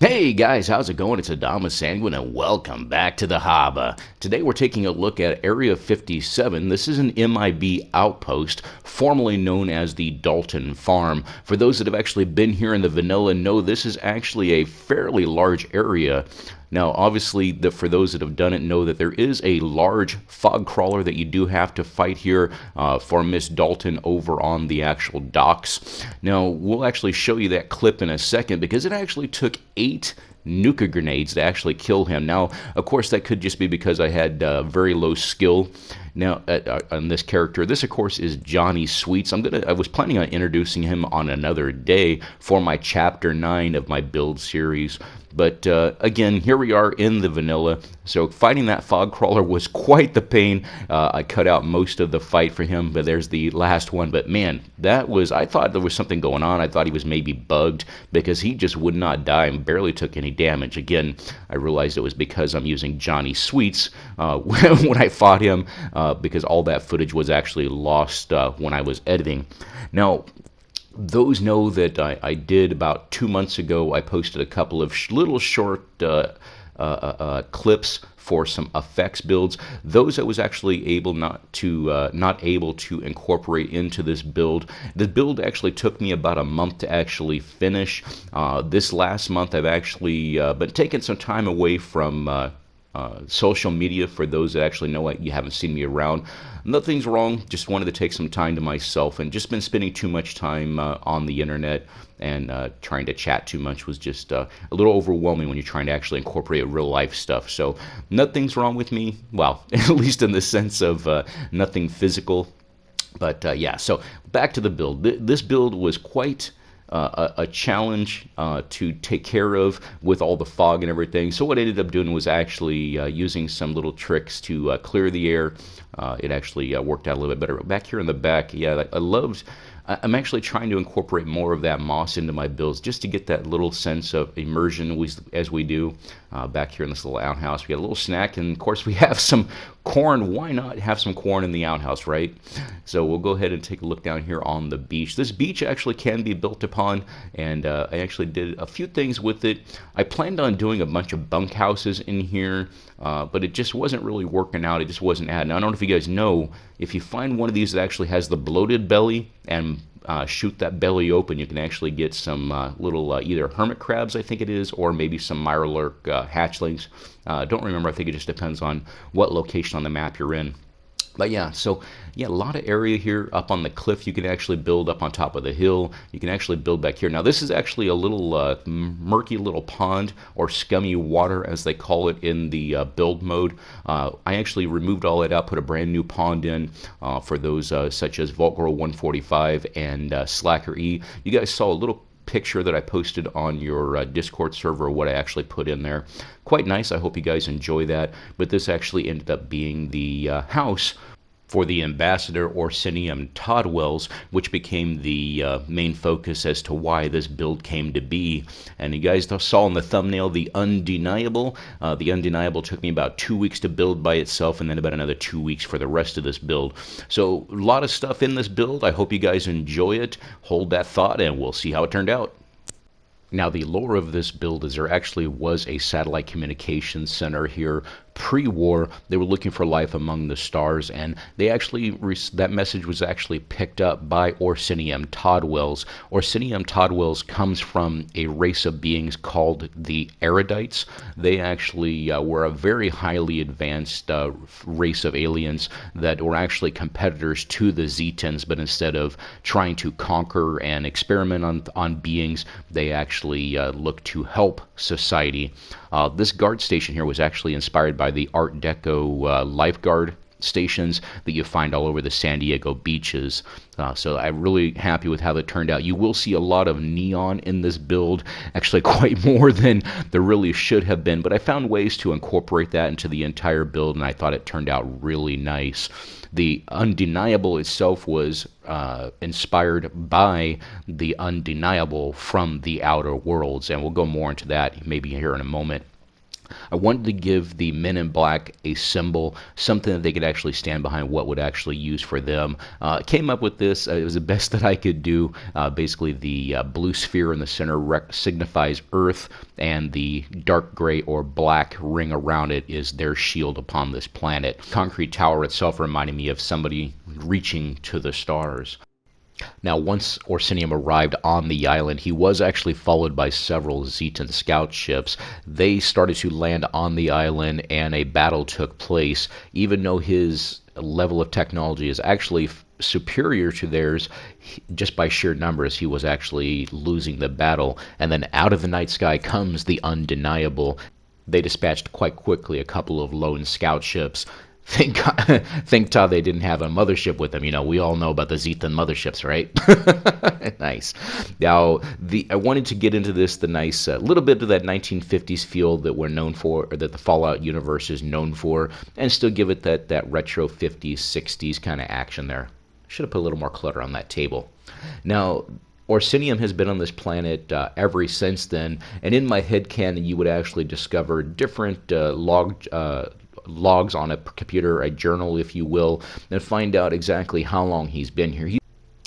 Hey guys, how's it going? It's AdamaSanguine and welcome back to the Haba. Today we're taking a look at Area 57. This is an MIB outpost, formerly known as the Dalton Farm. For those that have actually been here in the vanilla know this is actually a fairly large area. Now, obviously, for those that have done it know that there is a large fog crawler that you do have to fight here for Miss Dalton over on the actual docks. Now, we'll actually show you that clip in a second because it actually took 8 nuka grenades to actually kill him. Now, of course, that could just be because I had very low skill. Now, on this character, this of course is Johnny Sweets. I was planning on introducing him on another day for my Chapter 9 of my build series. But again, here we are in the vanilla. So fighting that fog crawler was quite the pain. I cut out most of the fight for him, but there's the last one. But man, I thought there was something going on. I thought he was maybe bugged because he just would not die and barely took any damage. Again, I realized it was because I'm using Johnny Sweets when I fought him because all that footage was actually lost when I was editing. Now, those know that I did about 2 months ago. I posted a couple of little short clips for some effects builds. Those I was actually not able to incorporate into this build. The build actually took me about a month to actually finish. This last month I've actually been taking some time away from social media. For those that actually know you haven't seen me around, nothing's wrong, just wanted to take some time to myself, and just been spending too much time on the internet, and trying to chat too much was just a little overwhelming when you're trying to actually incorporate real life stuff. So nothing's wrong with me, well, at least in the sense of nothing physical. But yeah, so back to the build. This build was quite a challenge to take care of with all the fog and everything. So what I ended up doing was actually using some little tricks to clear the air. It actually worked out a little bit better. Back here in the back, yeah, I'm actually trying to incorporate more of that moss into my builds just to get that little sense of immersion as we do. Back here in this little outhouse, we got a little snack, and of course we have some corn. Why not have some corn in the outhouse, right? So we'll go ahead and take a look down here on the beach. This beach actually can be built upon, and I actually did a few things with it. I planned on doing a bunch of bunkhouses in here, but it just wasn't really working out. It just wasn't adding. I don't know if you guys know, if you find one of these that actually has the bloated belly and shoot that belly open, you can actually get some little either hermit crabs, I think it is, or maybe some mirelurk hatchlings. Don't remember. I think it just depends on what location on the map you're in. But yeah, so yeah, a lot of area here up on the cliff. You can actually build up on top of the hill. You can actually build back here. Now this is actually a little murky little pond, or scummy water as they call it in the build mode. I actually removed all that out, put a brand new pond in for those such as Voltgirl 145 and Slacker E. You guys saw a little picture that I posted on your Discord server, what I actually put in there. Quite nice. I hope you guys enjoy that. But this actually ended up being the house for the ambassador Orsinium Toddwells, which became the main focus as to why this build came to be. And you guys saw in the thumbnail the undeniable. The undeniable took me about 2 weeks to build by itself, and then about another 2 weeks for the rest of this build. So a lot of stuff in this build. I hope you guys enjoy it. Hold that thought, and we'll see how it turned out. Now, the lore of this build is there actually was a satellite communications center here pre-war. They were looking for life among the stars, and they actually that message was actually picked up by Orsinium Toddwells. Orsinium Toddwells comes from a race of beings called the Erudites. They actually were a very highly advanced race of aliens that were actually competitors to the Zetans, but instead of trying to conquer and experiment on beings, they actually looked to help society. This guard station here was actually inspired by the Art Deco lifeguard stations that you find all over the San Diego beaches. So I'm really happy with how that turned out. You will see a lot of neon in this build, actually quite more than there really should have been, but I found ways to incorporate that into the entire build, and I thought it turned out really nice. The undeniable itself was inspired by the undeniable from the Outer Worlds, and we'll go more into that maybe here in a moment. I wanted to give the Men in Black a symbol, something that they could actually stand behind, what would actually use for them. Came up with this. It was the best that I could do. Basically, the blue sphere in the center signifies Earth, and the dark gray or black ring around it is their shield upon this planet. Concrete tower itself reminded me of somebody reaching to the stars. Now, once Orsinium arrived on the island, he was actually followed by several Zetan scout ships. They started to land on the island, and a battle took place. Even though his level of technology is actually superior to theirs, just by sheer numbers, he was actually losing the battle. And then out of the night sky comes the undeniable. They dispatched quite quickly a couple of lone scout ships. Thank God they didn't have a mothership with them. You know, we all know about the Zetan motherships, right? Nice. Now, I wanted to get into this, the nice little bit of that 1950s feel that we're known for, or that the Fallout universe is known for, and still give it that retro 50s, 60s kind of action there. Should have put a little more clutter on that table. Now, Orsinium has been on this planet ever since then, and in my headcanon, you would actually discover different logs on a computer, a journal, if you will, and find out exactly how long he's been here.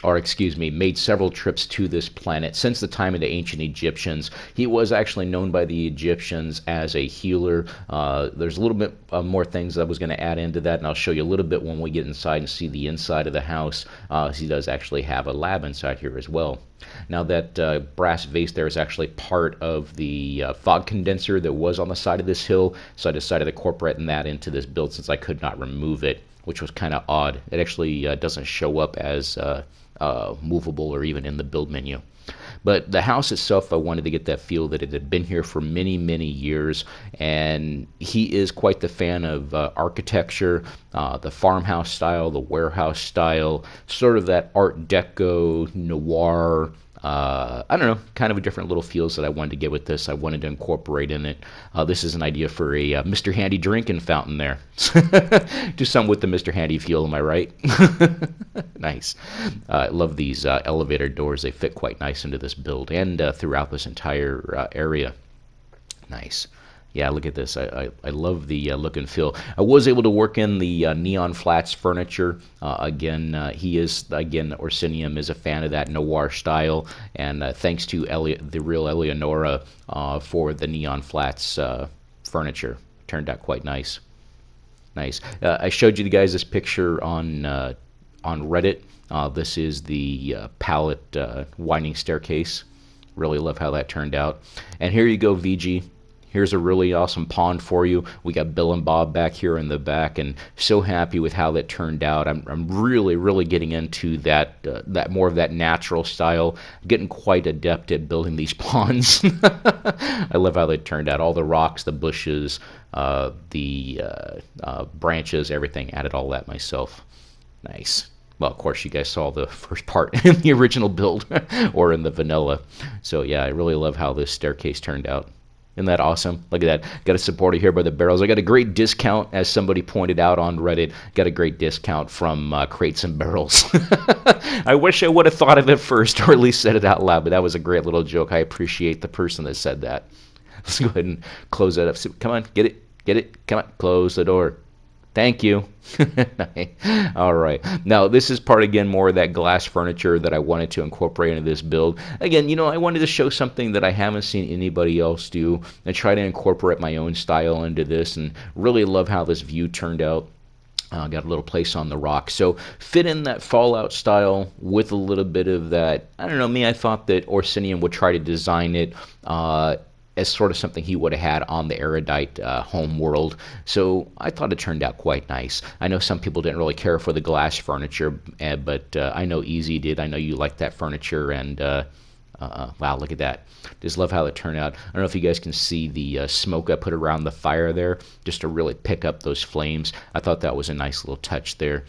Made several trips to this planet since the time of the ancient Egyptians. He was actually known by the Egyptians as a healer. There's a little bit more things I was going to add into that, and I'll show you a little bit when we get inside and see the inside of the house. He does actually have a lab inside here as well. Now, that brass vase there is actually part of the fog condenser that was on the side of this hill, so I decided to incorporate that into this build since I could not remove it, which was kind of odd. It actually doesn't show up as movable or even in the build menu. But the house itself, I wanted to get that feel that it had been here for many, many years, and he is quite the fan of architecture, the farmhouse style, the warehouse style, sort of that Art Deco, noir, I don't know, kind of a different little feels that I wanted to get with this. I wanted to incorporate in it. This is an idea for a Mr. Handy drinking fountain there. Do some with the Mr. Handy feel, am I right? Nice. I love these elevator doors. They fit quite nice into this build and throughout this entire area. Nice. Yeah, look at this. I love the look and feel. I was able to work in the neon flats furniture. Again, Orsinium is a fan of that noir style, and thanks to the real Eleonora for the neon flats furniture. Turned out quite nice. Nice. I showed you guys this picture on Reddit. This is the pallet winding staircase. Really love how that turned out. And here you go, VG. Here's a really awesome pond for you. We got Bill and Bob back here in the back, and so happy with how that turned out. I'm really, really getting into that more of that natural style. Getting quite adept at building these ponds. I love how they turned out. All the rocks, the bushes, the branches, everything. Added all that myself. Nice. Well, of course, you guys saw the first part in the original build or in the vanilla. So yeah, I really love how this staircase turned out. Isn't that awesome? Look at that. Got a supporter here by the barrels. I got a great discount, as somebody pointed out on Reddit. Got a great discount from Crates and Barrels. I wish I would have thought of it first, or at least said it out loud, but that was a great little joke. I appreciate the person that said that. Let's go ahead and close that up. Come on, get it. Come on, close the door. Thank you. All right. Now, this is part, again, more of that glass furniture that I wanted to incorporate into this build. Again, I wanted to show something that I haven't seen anybody else do and try to incorporate my own style into this, and really love how this view turned out. Got a little place on the rock. So fit in that Fallout style with a little bit of that. I don't know, I thought that Orsinium would try to design it as sort of something he would have had on the erudite home world. So I thought it turned out quite nice. I know some people didn't really care for the glass furniture, but I know Easy did. I know you like that furniture, and wow, look at that. Just love how it turned out. I don't know if you guys can see the smoke I put around the fire there, just to really pick up those flames. I thought that was a nice little touch there.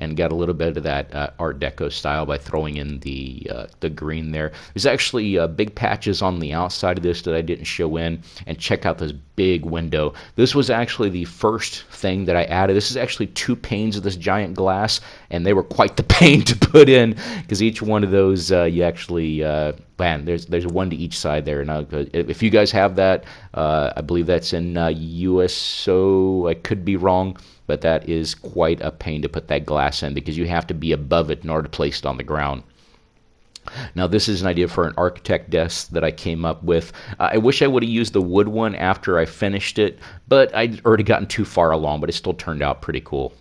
And got a little bit of that Art Deco style by throwing in the green there. There's actually big patches on the outside of this that I didn't show in. And check out this big window. This was actually the first thing that I added. This is actually 2 panes of this giant glass, and they were quite the pain to put in, because each one of those you actually Man, there's one to each side there. Now, if you guys have that, I believe that's in USO. I could be wrong, but that is quite a pain to put that glass in because you have to be above it in order to place it on the ground. Now, this is an idea for an architect desk that I came up with. I wish I would have used the wood one after I finished it, but I'd already gotten too far along, but it still turned out pretty cool.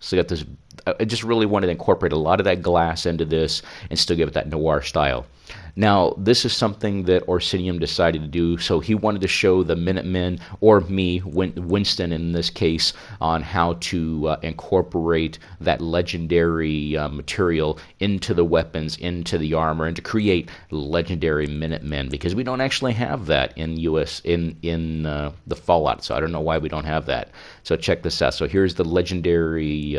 So I got this. I just really wanted to incorporate a lot of that glass into this and still give it that noir style. Now, this is something that Orsinium decided to do, so he wanted to show the Minutemen, or me, Winston in this case, on how to incorporate that legendary material into the weapons, into the armor, and to create legendary Minutemen, because we don't actually have that in the Fallout, so I don't know why we don't have that. So check this out. So here's the legendary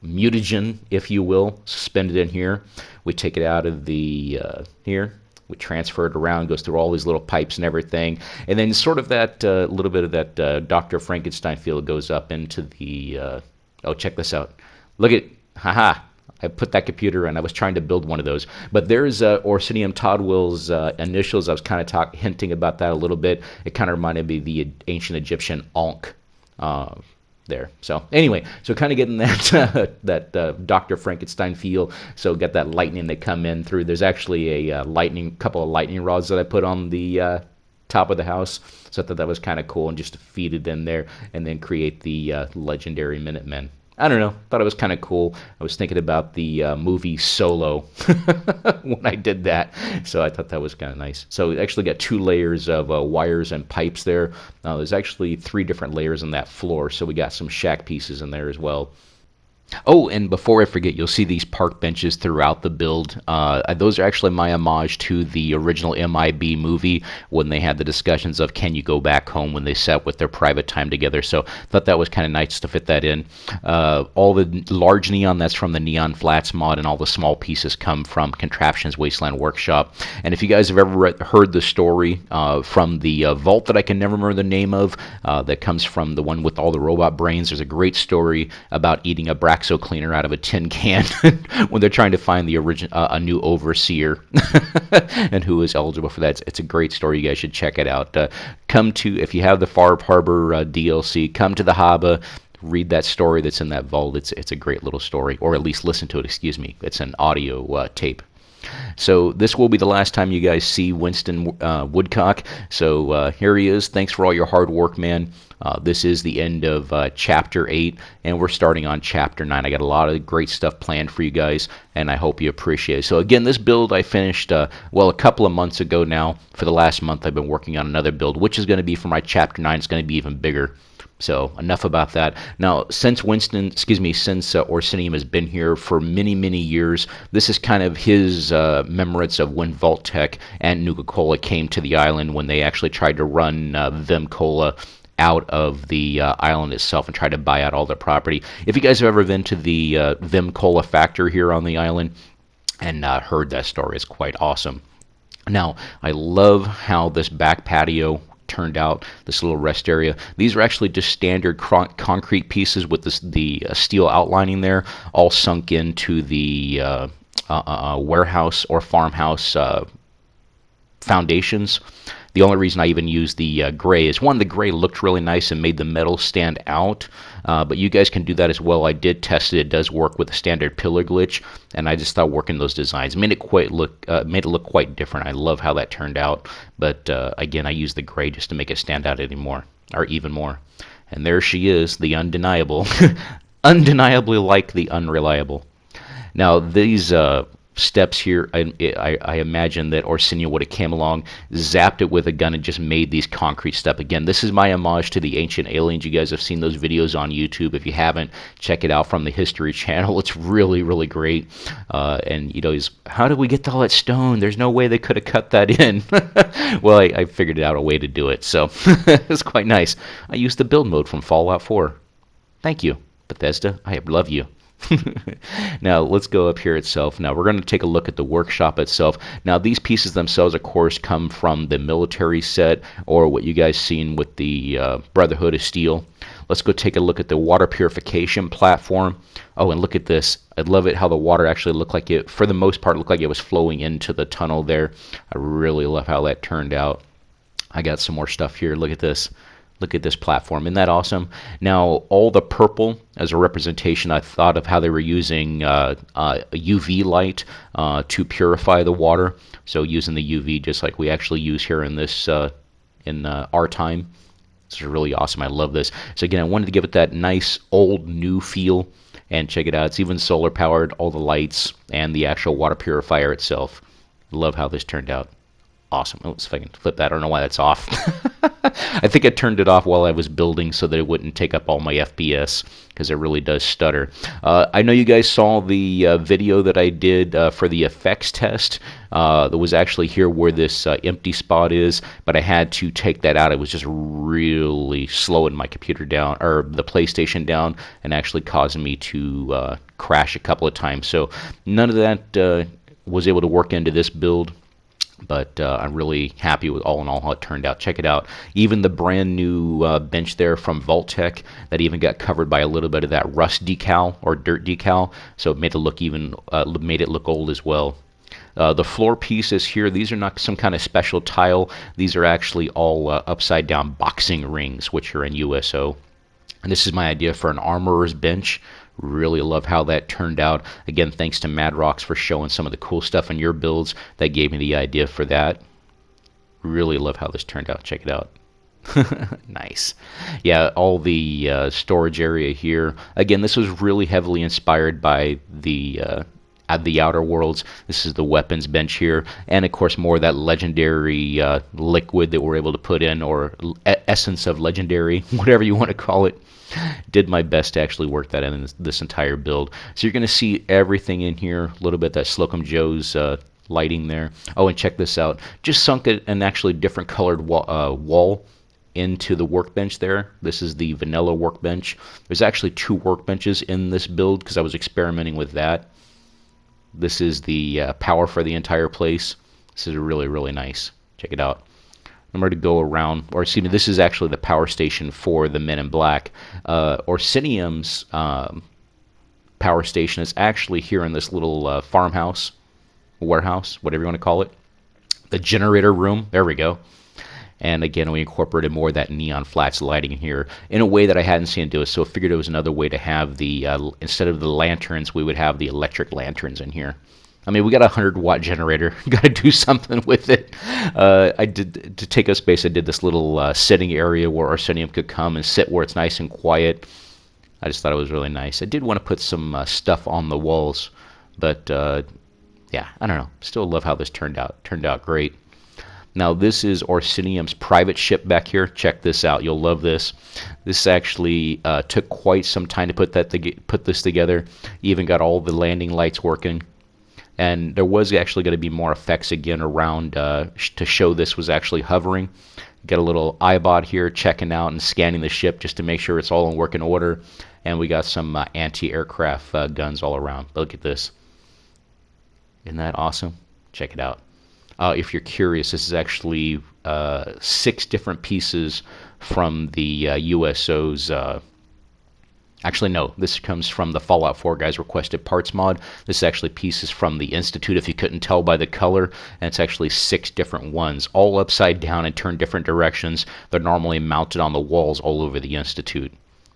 mutagen, if you will, suspended in here. We take it out of the here. We transfer it around, goes through all these little pipes and everything, and then sort of that little bit of that Dr. Frankenstein feel goes up into the. Oh, check this out! Look at, haha! I put that computer in. I was trying to build one of those, but there's Orsinium Toddwells' initials. I was kind of hinting about that a little bit. It kind of reminded me of the ancient Egyptian Ankh. There. So anyway, so kind of getting that Dr. Frankenstein feel. So get that lightning that come in through. There's actually a couple of lightning rods that I put on the top of the house. So I thought that was kind of cool, and just to feed it in there and then create the legendary Minutemen. I don't know. Thought it was kind of cool. I was thinking about the movie Solo when I did that, so I thought that was kind of nice. So it actually got 2 layers of wires and pipes there. There's actually 3 different layers on that floor, so we got some shack pieces in there as well. Oh, and before I forget, you'll see these park benches throughout the build. Those are actually my homage to the original MIB movie when they had the discussions of can you go back home when they sat with their private time together. So I thought that was kind of nice to fit that in. All the large neon, that's from the Neon Flats mod, and all the small pieces come from Contraptions Wasteland Workshop. And if you guys have ever heard the story from the vault that I can never remember the name of, that comes from the one with all the robot brains, there's a great story about eating a Braxo cleaner out of a tin can when they're trying to find the a new overseer and who is eligible for that. It's a great story. You guys should check it out. If you have the Far Harbor DLC, come to the Haba, read that story that's in that vault. It's a great little story, or at least listen to it. Excuse me. It's an audio tape. So this will be the last time you guys see Winston Woodcock. So here he is. Thanks for all your hard work, man. This is the end of Chapter 8, and we're starting on Chapter 9. I got a lot of great stuff planned for you guys, and I hope you appreciate it. So again, this build I finished, a couple of months ago now. For the last month, I've been working on another build, which is going to be for my Chapter 9. It's going to be even bigger. So enough about that. Now, since Orsinium has been here for many, many years, this is kind of his remembrance of when Vault-Tec and Nuka-Cola came to the island, when they actually tried to run Vim-Cola out of the island itself and try to buy out all their property. If you guys have ever been to the Vim-Cola factory here on the island and heard that story, it's quite awesome. Now, I love how this back patio turned out, this little rest area. These are actually just standard concrete pieces with the steel outlining there, all sunk into the warehouse or farmhouse foundations. The only reason I even used the gray is, one, the gray looked really nice and made the metal stand out, but you guys can do that as well. I did test it. It does work with a standard pillar glitch, and I just thought working those designs made it look quite different. I love how that turned out, but again, I used the gray just to make it stand out even more. And there she is, the undeniable, undeniably like the unreliable. Now, these steps here, I imagine that Orsinium would have came along, zapped it with a gun, and just made these concrete steps. Again, this is my homage to the Ancient Aliens. You guys have seen those videos on YouTube. If you haven't, check it out from the History Channel. It's really, really great. And, how did we get all that stone? There's no way they could have cut that in. Well, I figured out a way to do it, so it's quite nice. I used the build mode from Fallout 4. Thank you, Bethesda. I love you. Now, let's go up here itself. Now, we're going to take a look at the workshop itself. Now, these pieces themselves, of course, come from the military set, or what you guys seen with the Brotherhood of Steel. Let's go take a look at the water purification platform. Oh, and look at this. I love it how the water actually looked like it, for the most part, looked like it was flowing into the tunnel there. I really love how that turned out. I got some more stuff here. Look at this. Look at this platform. Isn't that awesome? Now, all the purple as a representation, I thought of how they were using UV light to purify the water. So using the UV just like we actually use here in this in our time. This is really awesome. I love this. So again, I wanted to give it that nice old new feel. And check it out. It's even solar powered, all the lights, and the actual water purifier itself. Love how this turned out. Awesome. Let's see if I can flip that. I don't know why that's off. I think I turned it off while I was building so that it wouldn't take up all my FPS, because it really does stutter. I know you guys saw the video that I did for the effects test. That was actually here where this empty spot is, but I had to take that out. It was just really slowing my computer down, or the PlayStation down, and actually causing me to crash a couple of times. So none of that was able to work into this build. But I'm really happy with all in all how it turned out. Check it out. Even the brand new bench there from Vault-Tec, that even got covered by a little bit of that rust decal or dirt decal, so it made it look even made it look old as well. The floor pieces here, these are not some kind of special tile. These are actually all upside down boxing rings, which are in USO. And this is my idea for an armorer's bench. Really love how that turned out. Again, thanks to Madrox for showing some of the cool stuff in your builds. That gave me the idea for that. Really love how this turned out. Check it out. Nice. Yeah, all the storage area here. Again, this was really heavily inspired by the Outerworlds. This is the weapons bench here, and of course more of that legendary liquid that we're able to put in, or essence of legendary, whatever you want to call it. Did my best to actually work that in this entire build. So you're going to see everything in here. A little bit that Slocum Joe's lighting there. Oh, and check this out. Just sunk an actually different colored wall into the workbench there. This is the vanilla workbench. There's actually 2 workbenches in this build because I was experimenting with that. This is the power for the entire place. This is really, really nice. Check it out. Remember to go around, or excuse me, this is actually the power station for the Men in Black. Orsinium's power station is actually here in this little farmhouse, warehouse, whatever you want to call it. The generator room, there we go. And again, we incorporated more of that neon flats lighting in here in a way that I hadn't seen it do it. So I figured it was another way to have the, instead of the lanterns, we would have the electric lanterns in here. I mean, we got a 100-watt generator. Got to do something with it. I did, to take up space, I did this little sitting area where Orsinium could come and sit where it's nice and quiet. I just thought it was really nice. I did want to put some stuff on the walls, but yeah, I don't know. Still love how this turned out. Turned out great. Now, this is Orsinium's private ship back here. Check this out. You'll love this. This actually took quite some time to put this together. Even got all the landing lights working. And there was actually going to be more effects again around to show this was actually hovering. Got a little iBot here checking out and scanning the ship just to make sure it's all in working order. And we got some anti-aircraft guns all around. Look at this. Isn't that awesome? Check it out. If you're curious, this is actually 6 different pieces from the USO's... Actually, no, this comes from the Fallout 4 guys requested parts mod. This is actually pieces from the Institute, if you couldn't tell by the color. And it's actually 6 different ones, all upside down and turned different directions. They're normally mounted on the walls all over the Institute.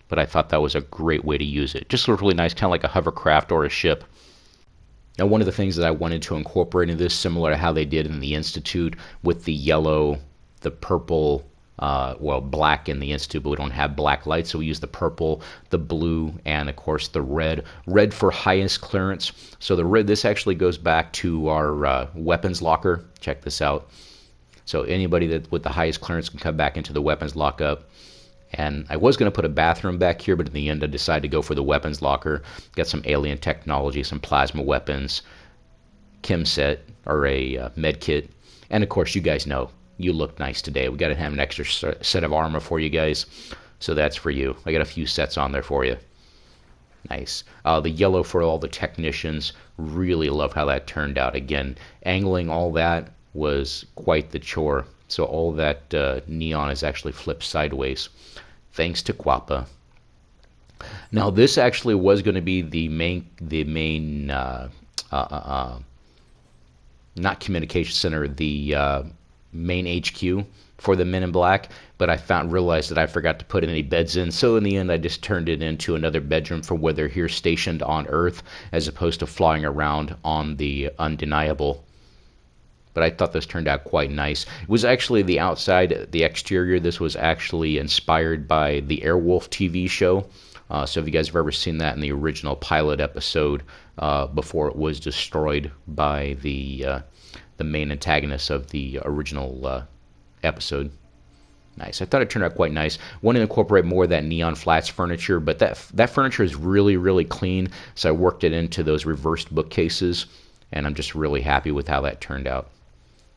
But I thought that was a great way to use it. Just looked really nice, kind of like a hovercraft or a ship. Now, one of the things that I wanted to incorporate in this, similar to how they did in the Institute, with the yellow, the purple, well, black in the Institute, but we don't have black lights, so we use the purple, the blue, and of course the red. Red for highest clearance. So the red, this actually goes back to our weapons locker. Check this out. So anybody that with the highest clearance can come back into the weapons lockup. And I was going to put a bathroom back here, but in the end I decided to go for the weapons locker. Got some alien technology, some plasma weapons, chem set, or a med kit. And of course, you guys know, you look nice today. We got to have an extra set of armor for you guys. So that's for you. I got a few sets on there for you. Nice. The yellow for all the technicians. Really love how that turned out. Again, angling all that was quite the chore. So all that neon is actually flipped sideways. Thanks to Quappa. Now this actually was going to be the main not communication center, the main HQ for the Men in Black, but I realized that I forgot to put any beds in, so in the end I just turned it into another bedroom for where they're here stationed on Earth, as opposed to flying around on the Undeniable. But I thought this turned out quite nice. It was actually the outside, the exterior, this was actually inspired by the Airwolf TV show. So if you guys have ever seen that in the original pilot episode, before it was destroyed by the main antagonist of the original episode. Nice. I thought it turned out quite nice. Wanted to incorporate more of that neon flats furniture, but that furniture is really, really clean, so I worked it into those reversed bookcases, and I'm just really happy with how that turned out.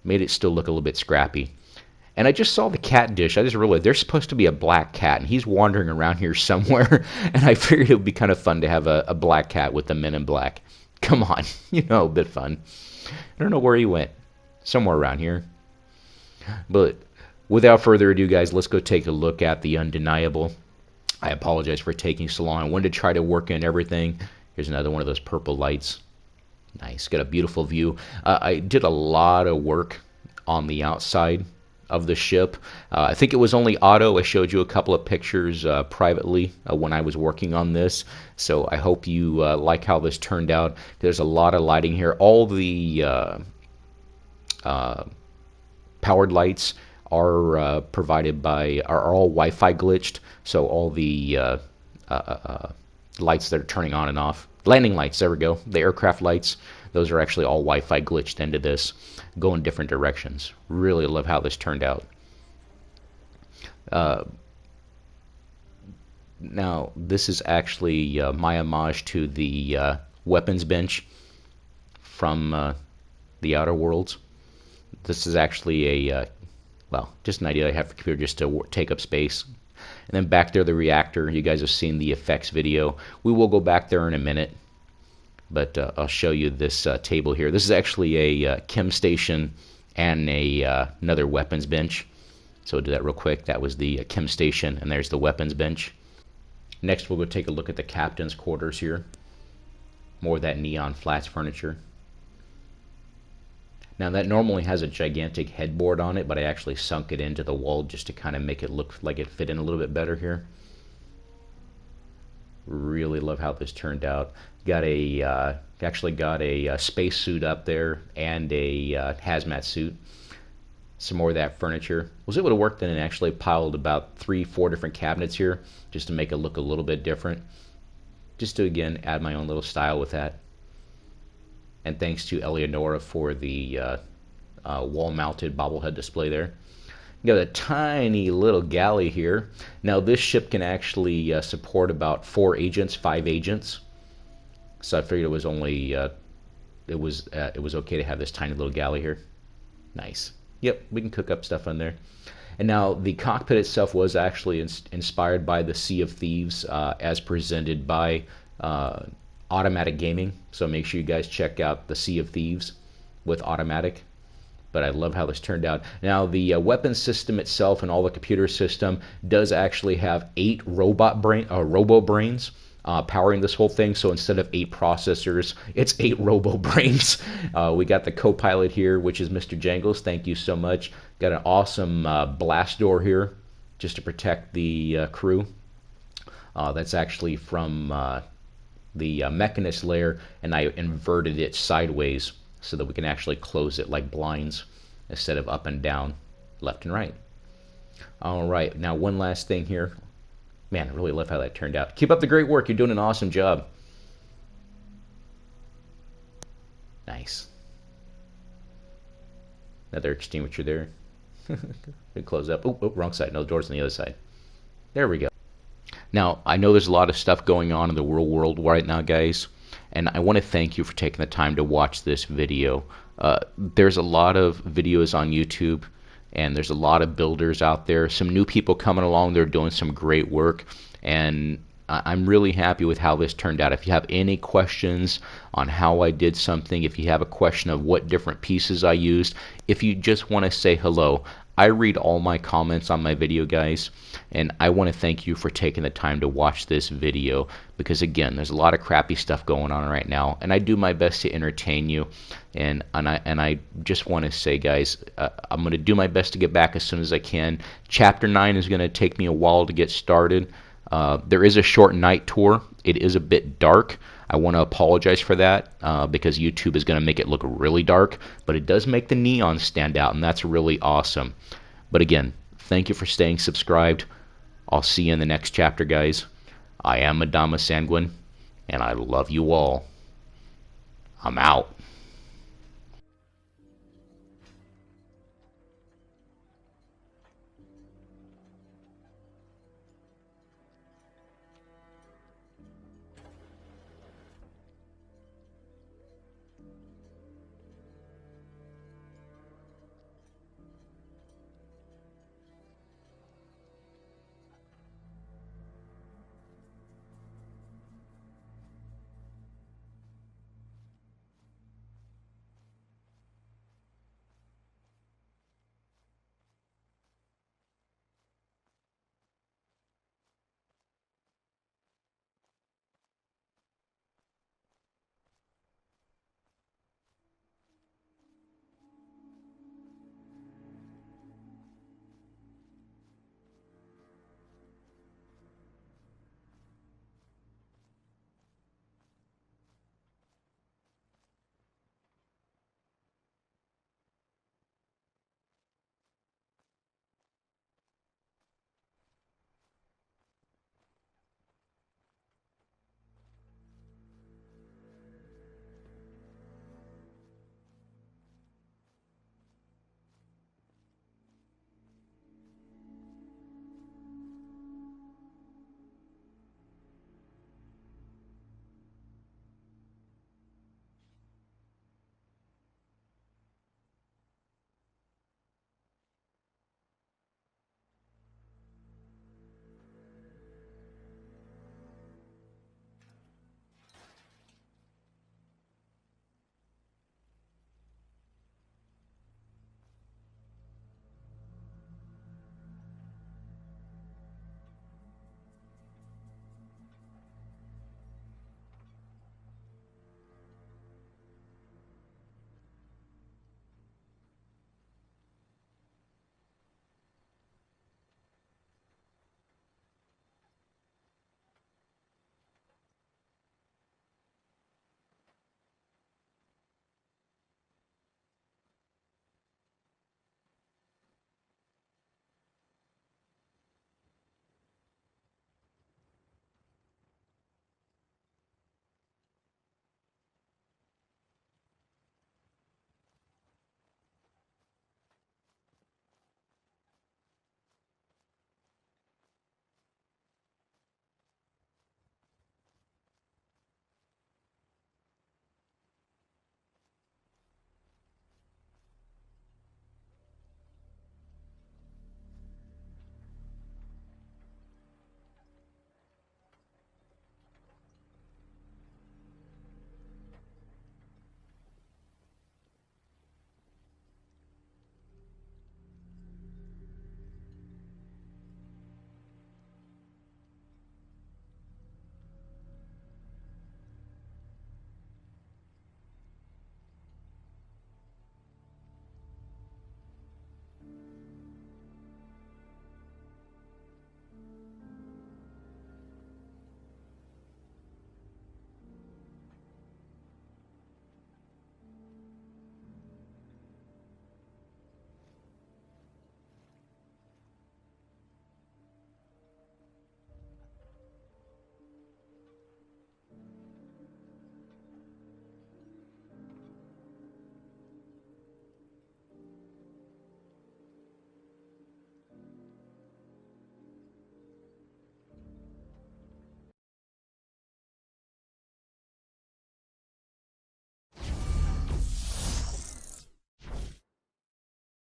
Made it still look a little bit scrappy. And I just saw the cat dish. I just realized there's supposed to be a black cat, and he's wandering around here somewhere, and I figured it would be kind of fun to have a black cat with the Men in Black. Come on, a bit fun. I don't know where he went. Somewhere around here. But without further ado, guys, let's go take a look at the Undeniable. I apologize for taking so long. I wanted to try to work in everything. Here's another one of those purple lights. Nice. Got a beautiful view. I did a lot of work on the outside of the ship. I think it was only auto. I showed you a couple of pictures privately when I was working on this. So I hope you like how this turned out. There's a lot of lighting here. All the powered lights are provided by, are all Wi-Fi glitched, so all the lights that are turning on and off, landing lights, there we go, the aircraft lights, those are actually all Wi-Fi glitched into this, go in different directions. Really love how this turned out. Now this is actually my homage to the weapons bench from the Outerworlds. This is actually a, well, just an idea I have for the computer just to take up space. And then back there, the reactor. You guys have seen the effects video. We will go back there in a minute, but I'll show you this table here. This is actually a chem station and another weapons bench. So we'll do that real quick. That was the chem station, and there's the weapons bench. Next, we'll go take a look at the captain's quarters here. More of that neon flats furniture. Now that normally has a gigantic headboard on it, but I actually sunk it into the wall just to kind of make it look like it fit in a little bit better here. Really love how this turned out. Got a actually got a space suit up there and a hazmat suit. Some more of that furniture. Was able to work then and actually piled about 3-4 different cabinets here just to make it look a little bit different. Just to again add my own little style with that. And thanks to Eleonora for the wall-mounted bobblehead display there. You got a tiny little galley here. Now this ship can actually support about 4 agents, 5 agents. So I figured it was only it was okay to have this tiny little galley here. Nice. Yep, we can cook up stuff on there. And now the cockpit itself was actually inspired by the Sea of Thieves as presented by Automatic Gaming, so make sure you guys check out the Sea of Thieves with Automatic. But I love how this turned out. Now the weapon system itself and all the computer system does actually have 8 robo brains powering this whole thing. So instead of 8 processors, it's 8 robo brains. We got the co-pilot here, which is Mr. Jangles. Thank you so much. Got an awesome blast door here just to protect the crew. That's actually from the mechanist layer, and I inverted it sideways so that we can actually close it like blinds instead of up and down, left and right. All right, now one last thing here. Man, I really love how that turned out. Keep up the great work. You're doing an awesome job. Nice. Another extinguisher there. Good close up. Oh, wrong side. No, the door's on the other side. There we go. Now, I know there's a lot of stuff going on in the real world right now, guys, and I want to thank you for taking the time to watch this video. There's a lot of videos on YouTube, and there's a lot of builders out there. Some new people coming along, they're doing some great work, and I'm really happy with how this turned out. If you have any questions on how I did something, if you have a question of what different pieces I used, if you just want to say hello, I read all my comments on my video, guys, and I want to thank you for taking the time to watch this video, because again, there's a lot of crappy stuff going on right now, and I do my best to entertain you, and I just want to say, guys, I'm going to do my best to get back as soon as I can. Chapter 9 is going to take me a while to get started. There is a short night tour. It is a bit dark. I want to apologize for that because YouTube is going to make it look really dark, but it does make the neon stand out, and that's really awesome. But again, thank you for staying subscribed. I'll see you in the next chapter, guys. I am AdamaSanguine, and I love you all. I'm out.